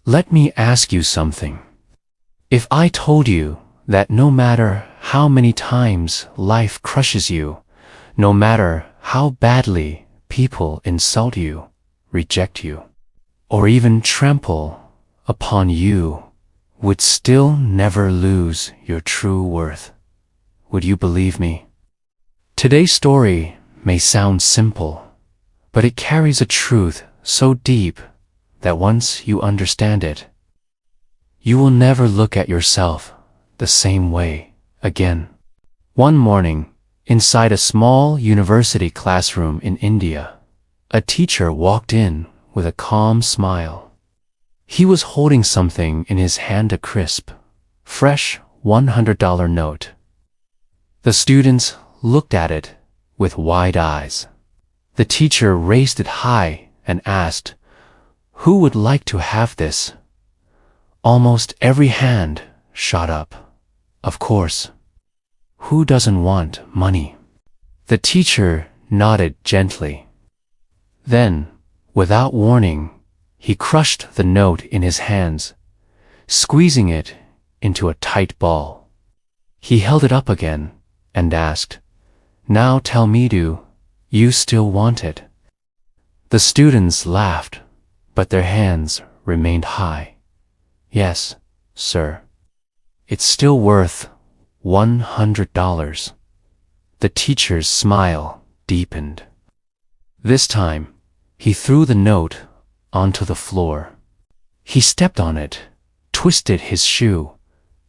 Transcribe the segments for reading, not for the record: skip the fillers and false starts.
Let me ask you something. If I told you that no matter how many times life crushes you, no matter how badly people insult you, reject you, or even trample upon you, would still never lose your true worth, would you believe me? Today's story may sound simple, but it carries a truth so deep that once you understand it, you will never look at yourself the same way again. One morning, inside a small university classroom in India, a teacher walked in with a calm smile. He was holding something in his hand, a crisp, fresh $100 note. The students looked at it with wide eyes. The teacher raised it high and asked, "Who would like to have this?" Almost every hand shot up. Of course. Who doesn't want money? The teacher nodded gently. Then, without warning, he crushed the note in his hands, squeezing it into a tight ball. He held it up again and asked, "Now tell me, do you still want it?" The students laughed, but their hands remained high. "Yes, sir. It's still worth $100. The teacher's smile deepened. This time, he threw the note onto the floor. He stepped on it, twisted his shoe,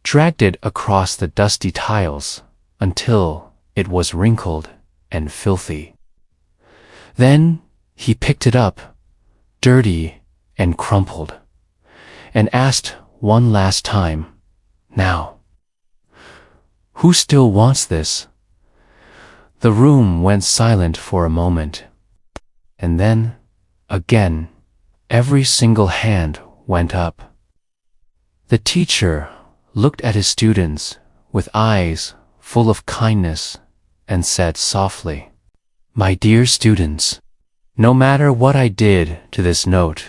dragged it across the dusty tiles until it was wrinkled and filthy. Then he picked it up, dirty and crumpled, and asked one last time, "Now, who still wants this?" The room went silent for a moment, and then, again, every single hand went up. The teacher looked at his students with eyes full of kindness and said softly, "My dear students, no matter what I did to this note,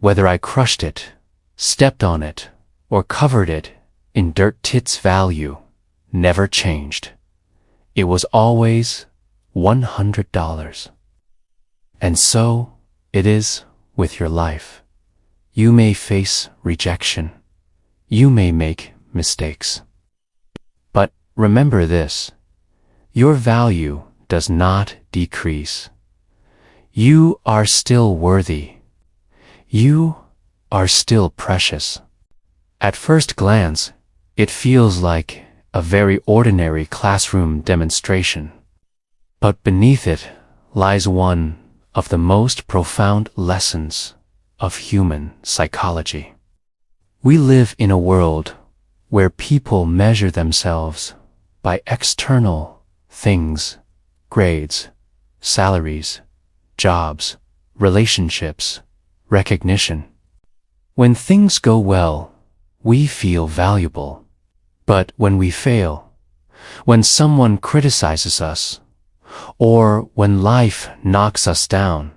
whether I crushed it, stepped on it, or covered it in dirt, its value never changed. It was always $100. And so it is with your life. You may face rejection. You may make mistakes. But remember this, your value does not decrease. You are still worthy. You are still precious. At first glance, it feels like a very ordinary classroom demonstration. But beneath it lies one of the most profound lessons of human psychology. We live in a world where people measure themselves by external things, grades, salaries, jobs, relationships, recognition. When things go well, we feel valuable. But when we fail, when someone criticizes us, or when life knocks us down,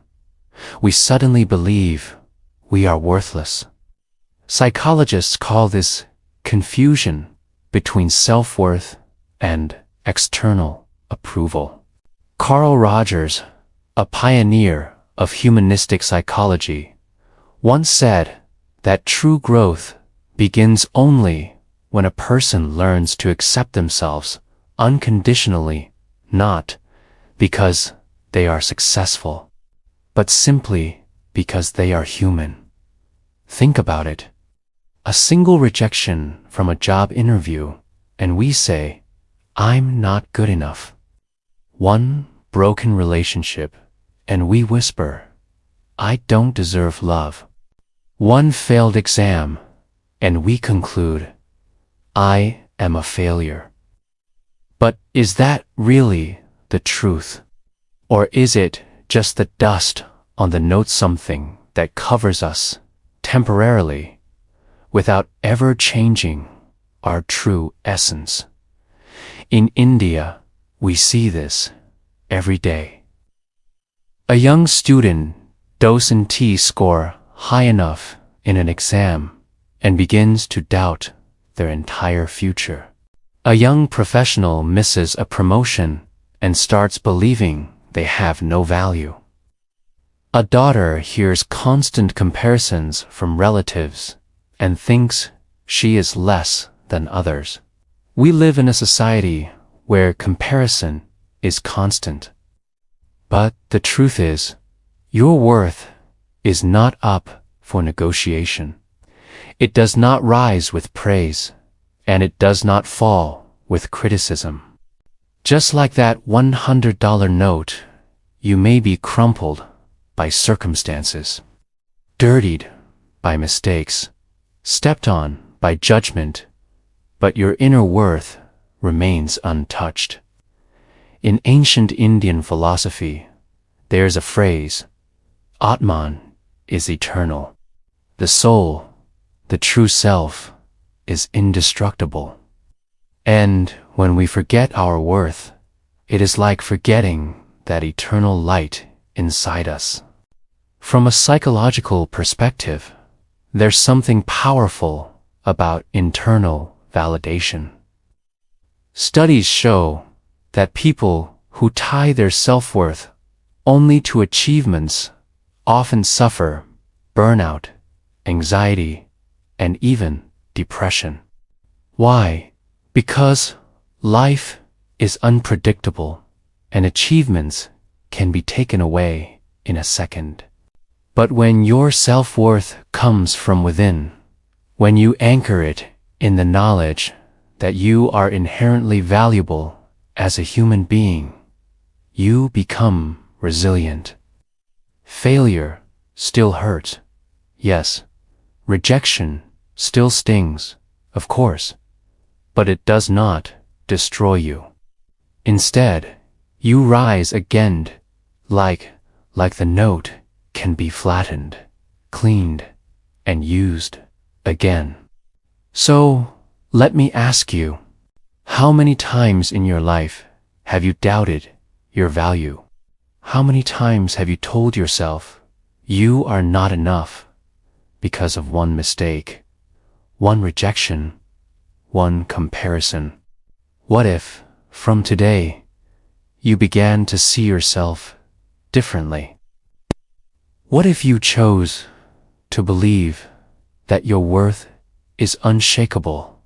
we suddenly believe we are worthless. Psychologists call this confusion between self-worth and external approval. Carl Rogers, a pioneer of humanistic psychology, once said that true growth begins only when a person learns to accept themselves unconditionally, not because they are successful, but simply because they are human. Think about it. A single rejection from a job interview, and we say, "I'm not good enough." One broken relationship, and we whisper, "I don't deserve love." One failed exam, and we conclude, "I am a failure." But is that really the truth? Or is it just the dust on the note, something that covers us temporarily without ever changing our true essence? In India, we see this every day. A young student doesn't score high enough in an exam and begins to doubt their entire future. A young professional misses a promotion and starts believing they have no value. A daughter hears constant comparisons from relatives and thinks she is less than others. We live in a society where comparison is constant. But the truth is, your worth is not up for negotiation. It does not rise with praise, and it does not fall with criticism. Just like that $100 note, you may be crumpled by circumstances, dirtied by mistakes, stepped on by judgment, but your inner worth remains untouched. In ancient Indian philosophy, there's a phrase, Atman is eternal. The soul, the true self, is indestructible. And when we forget our worth, it is like forgetting that eternal light inside us. From a psychological perspective, there's something powerful about internal validation. Studies show that people who tie their self-worth only to achievements often suffer burnout, anxiety, and even depression. Why? Because life is unpredictable and achievements can be taken away in a second. But when your self-worth comes from within, when you anchor it in the knowledge that you are inherently valuable as a human being, you become resilient. Failure still hurts, yes. Rejection still stings, of course, but it does not destroy you. Instead, you rise again like the note can be flattened, cleaned, and used again. So, let me ask you, how many times in your life have you doubted your value? How many times have you told yourself you are not enough because of one mistake, one rejection, one comparison? What if, from today, you began to see yourself differently? What if you chose to believe that your worth is unshakable,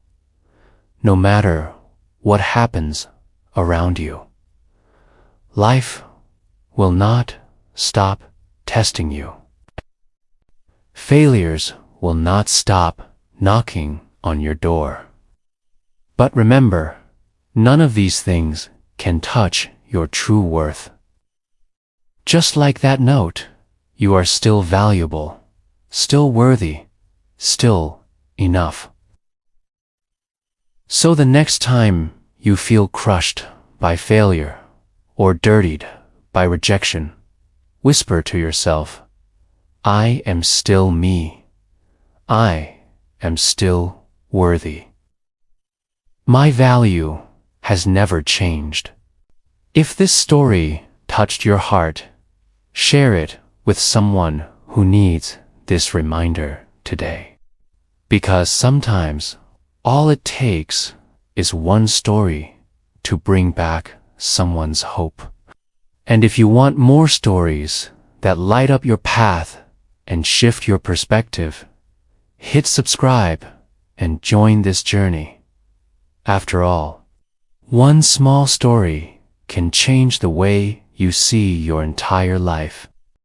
no matter what happens around you? Life will not stop testing you. Failures will not stop knocking on your door. But remember, none of these things can touch your true worth. Just like that note, you are still valuable, still worthy, still enough. So the next time you feel crushed by failure or dirtied by rejection, whisper to yourself, I am still me. I am still worthy. My value has never changed. If this story touched your heart, share it with someone who needs this reminder today. Because sometimes all it takes is one story to bring back someone's hope. And if you want more stories that light up your path and shift your perspective, hit subscribe and join this journey. After all, one small story can change the way you see your entire life.